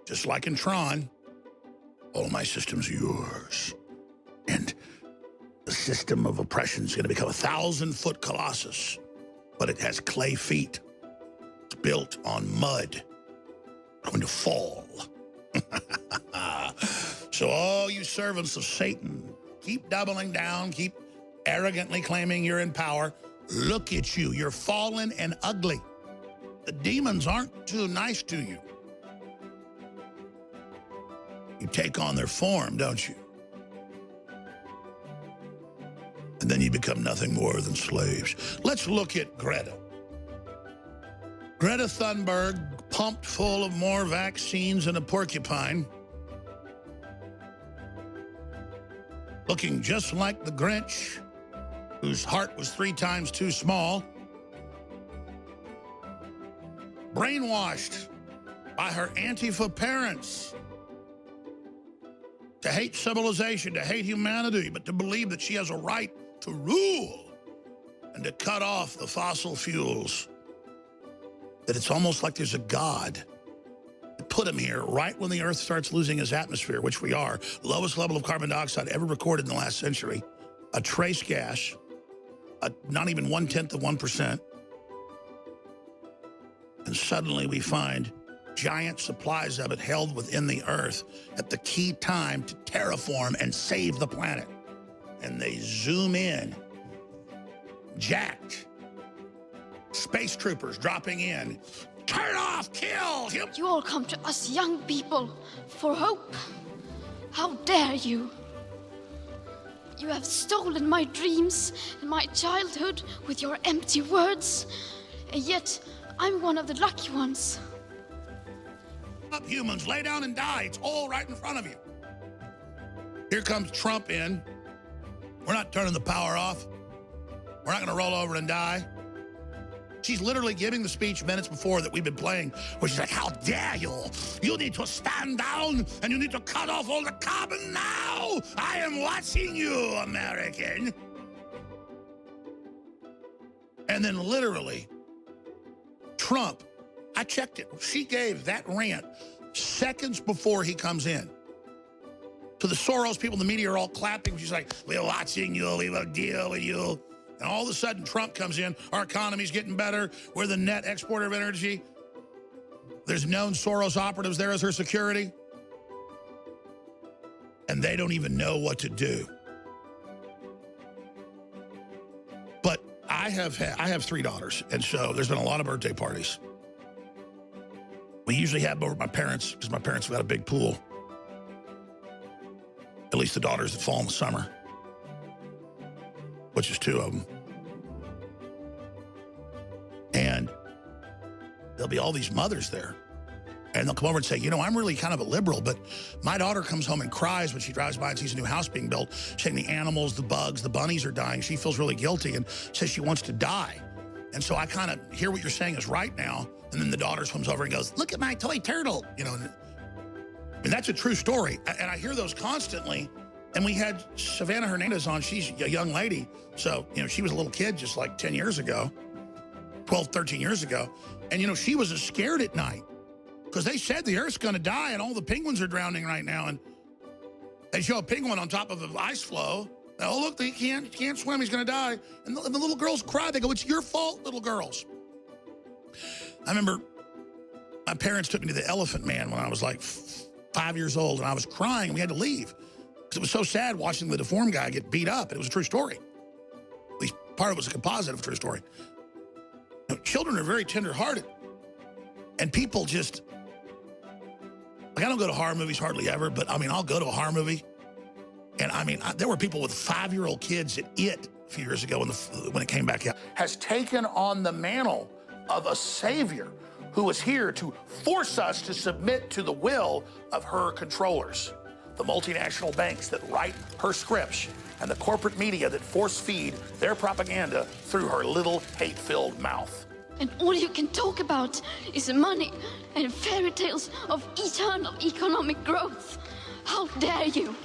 just like in Tron, all my systems are yours. And the system of oppression is going to become a 1,000-foot colossus, but it has clay feet. It's built on mud. It's going to fall. So all you servants of Satan, keep doubling down, keep arrogantly claiming you're in power. Look at you. You're fallen and ugly. The demons aren't too nice to you. You take on their form, don't you? And then you become nothing more than slaves. Let's look at Greta. Greta Thunberg, pumped full of more vaccines than a porcupine. Looking just like the Grinch, whose heart was 3 times too small. Brainwashed by her Antifa parents to hate civilization, to hate humanity, but to believe that she has a right to rule and to cut off the fossil fuels. That it's almost like there's a God that put him here right when the Earth starts losing its atmosphere, which we are. Lowest level of carbon dioxide ever recorded in the last century. A trace gas, not even 1/10%. And suddenly we find giant supplies of it held within the Earth at the key time to terraform and save the planet. And they zoom in, jacked, space troopers dropping in. Turn off, kill! You all come to us young people for hope. How dare you? You have stolen my dreams and my childhood with your empty words. And yet, I'm one of the lucky ones. Up, humans, lay down and die. It's all right in front of you. Here comes Trump in. We're not turning the power off. We're not going to roll over and die. She's literally giving the speech minutes before that we've been playing, where she's like, how dare you? You need to stand down and you need to cut off all the carbon now. I am watching you, American. And then literally, Trump, I checked it. She gave that rant seconds before he comes in. To the Soros people, the media are all clapping. She's like, we're watching you, we will deal with you. And all of a sudden, Trump comes in. Our economy's getting better. We're the net exporter of energy. There's known Soros operatives there as her security. And they don't even know what to do. But I have 3 daughters, and so there's been a lot of birthday parties. We usually have over at my parents, because my parents have got a big pool. At least the daughters that fall in the summer, which is 2 of them. And there'll be all these mothers there. And they'll come over and say, you know, I'm really kind of a liberal, but my daughter comes home and cries when she drives by and sees a new house being built, saying the animals, the bugs, the bunnies are dying. She feels really guilty and says she wants to die. And so I kind of hear what you're saying is right now. And then the daughter swims over and goes, look at my toy turtle. You know, and that's a true story. And I hear those constantly. And we had Savannah Hernandez on. She's a young lady. So, you know, she was a little kid just like 10 years ago, 12, 13 years ago. And, you know, she was scared at night because they said the Earth's going to die and all the penguins are drowning right now. And they show a penguin on top of an ice floe. Oh, look, he can't swim. He's going to die. And the little girls cry. They go, it's your fault, little girls. I remember my parents took me to the Elephant Man when I was like 5 years old, and I was crying. We had to leave because it was so sad watching the deformed guy get beat up. It was a true story. At least part of it was a composite of a true story. You know, children are very tender-hearted, and people just, like, I don't go to horror movies hardly ever, but I mean, I'll go to a horror movie, and I mean, there were people with 5-year-old kids at It a few years ago when it came back out. Has taken on the mantle of a savior who was here to force us to submit to the will of her controllers, the multinational banks that write her scripts and the corporate media that force feed their propaganda through her little hate-filled mouth. And all you can talk about is money and fairy tales of eternal economic growth. How dare you?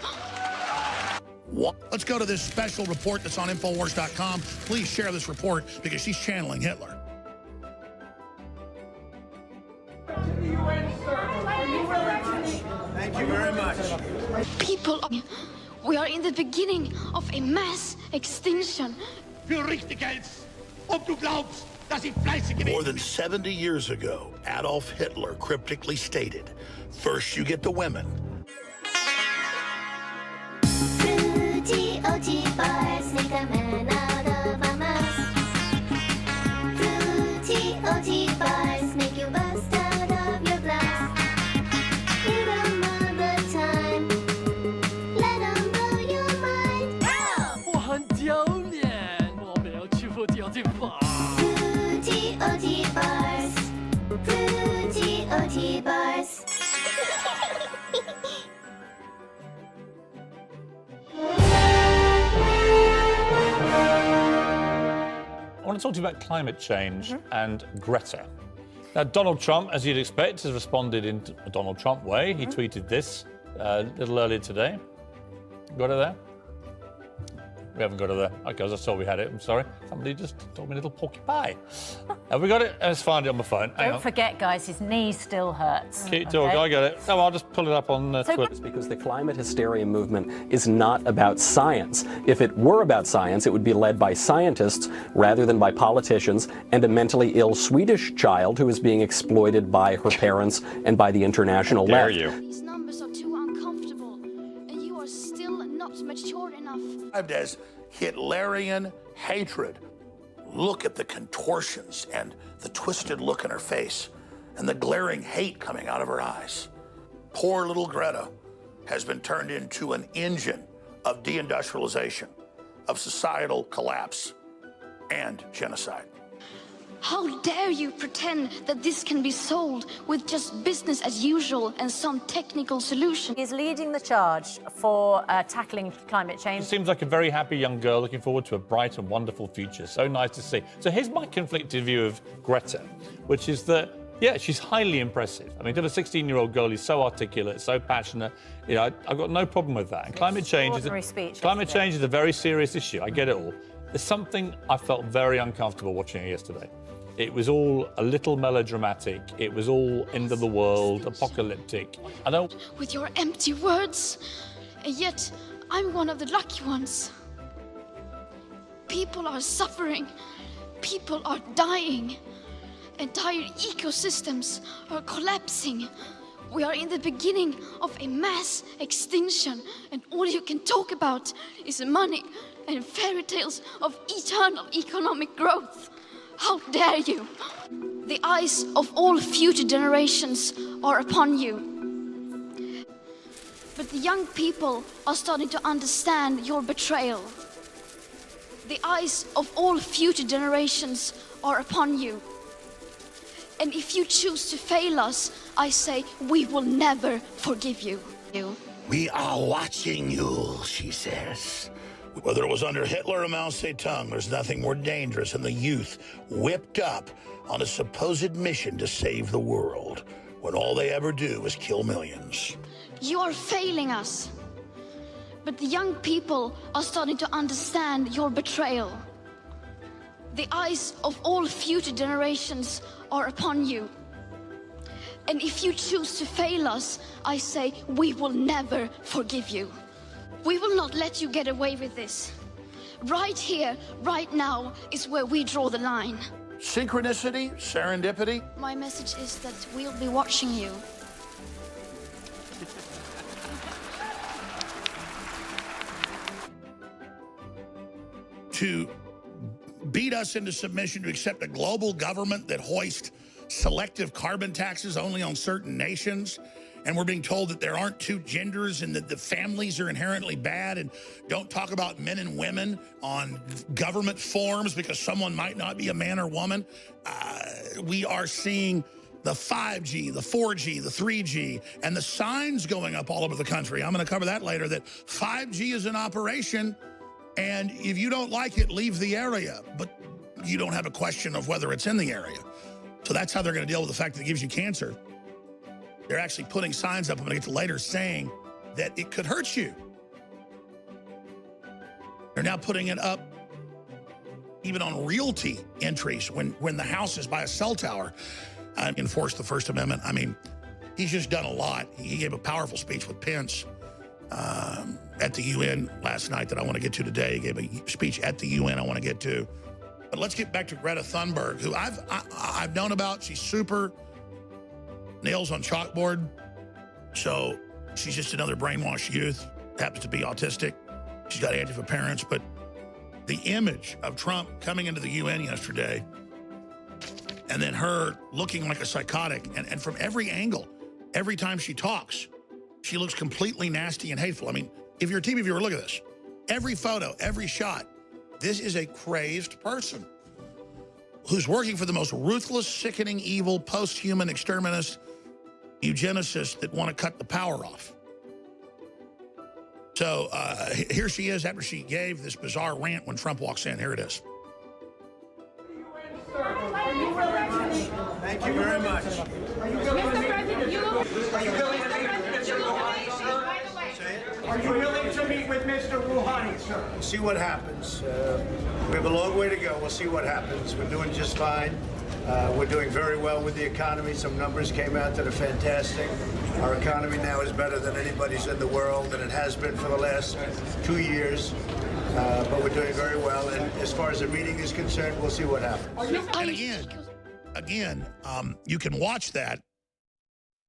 What? Let's go to this special report that's on Infowars.com. Please share this report because she's channeling Hitler. To the UN, sir. Are you willing to you very much. People, we are in the beginning of a mass extinction. Für richtig hältst, ob du glaubst, dass ich fleißig bin. More than 70 years ago, Adolf Hitler cryptically stated, first you get the women. Fruity OT bars make a man out of a mouse. Fruity OT bars make you bust out of your blouse. Give 'em all the time, let 'em blow your mind. 我很丢脸，我没有去过掉地方。Fruity OT bars, Fruity OT bars. I want to talk to you about climate change and Greta. Now, Donald Trump, as you'd expect, has responded in a Donald Trump way. He tweeted this a little earlier today. Got it there? We haven't got it there. Okay, I just thought we had it. I'm sorry. Somebody just told me a little porky pie. Have we got it? Let's find it on my phone. Hang Don't on. forget, guys, his knee still hurts. Keep talking. I get it. No, I'll just pull it up on Twitter. Because the climate hysteria movement is not about science. If it were about science, it would be led by scientists rather than by politicians and a mentally ill Swedish child who is being exploited by her parents and by the international Dare left. you? These numbers are too uncomfortable, and you are still not mature enough. As Hitlerian hatred. Look at the contortions and the twisted look in her face and the glaring hate coming out of her eyes. Poor little Greta has been turned into an engine of deindustrialization, of societal collapse, and genocide. How dare you pretend that this can be solved with just business as usual and some technical solution? He's leading the charge for tackling climate change. She seems like a very happy young girl looking forward to a bright and wonderful future. So nice to see. So here's my conflicted view of Greta, which is that, yeah, she's highly impressive. I mean, to a 16-year-old girl, he's so articulate, so passionate. You know, I've got no problem with that. And climate change is a very serious issue. I get it all. There's something I felt very uncomfortable watching her yesterday. It was all a little melodramatic. It was all end of the world, apocalyptic. I don't. With your empty words, and yet I'm one of the lucky ones. People are suffering. People are dying. Entire ecosystems are collapsing. We are in the beginning of a mass extinction, and all you can talk about is money and fairy tales of eternal economic growth. How dare you? The eyes of all future generations are upon you. But the young people are starting to understand your betrayal. The eyes of all future generations are upon you. And if you choose to fail us, I say we will never forgive you. We are watching you, she says. Whether it was under Hitler or Mao Zedong, there's nothing more dangerous than the youth whipped up on a supposed mission to save the world, when all they ever do is kill millions. You are failing us. But the young people are starting to understand your betrayal. The eyes of all future generations are upon you. And if you choose to fail us, I say we will never forgive you. We will not let you get away with this. Right here, right now, is where we draw the line. Synchronicity, serendipity. My message is that we'll be watching you. To beat us into submission to accept a global government that hoists selective carbon taxes only on certain nations. And we're being told that there aren't two genders and that the families are inherently bad, and don't talk about men and women on government forms because someone might not be a man or woman. We are seeing the 5G, the 4G, the 3G, and the signs going up all over the country. I'm going to cover that later, that 5G is in operation, and if you don't like it, leave the area. But you don't have a question of whether it's in the area. So that's how they're going to deal with the fact that it gives you cancer. They're actually putting signs up, I'm going to get to later, saying that it could hurt you. They're now putting it up even on realty entries when the house is by a cell tower. Enforce the First Amendment. I mean, he's just done a lot. He gave a powerful speech with Pence at the UN last night that I want to get to today. He gave a speech at the UN I want to get to. But let's get back to Gretta Thunberg, who I've known about. She's super nails on chalkboard. So she's just another brainwashed youth, happens to be autistic. She's got Antifa parents, but the image of Trump coming into the UN yesterday and then her looking like a psychotic, and from every angle, every time she talks, she looks completely nasty and hateful. I mean, if you're a TV viewer, look at this. Every photo, every shot, this is a crazed person who's working for the most ruthless, sickening, evil, post-human exterminist, eugenicists that want to cut the power off. So here she is after she gave this bizarre rant when Trump walks in. Here it is. Thank you very much. Are you willing to meet with Mr. Rouhani, sir? We'll see what happens. We have a long way to go. We'll see what happens. We're doing just fine. We're doing very well with the economy. Some numbers came out that are fantastic. Our economy now is better than anybody's in the world, and it has been for the last 2 years. But we're doing very well. And as far as the meeting is concerned, we'll see what happens. And again, you can watch that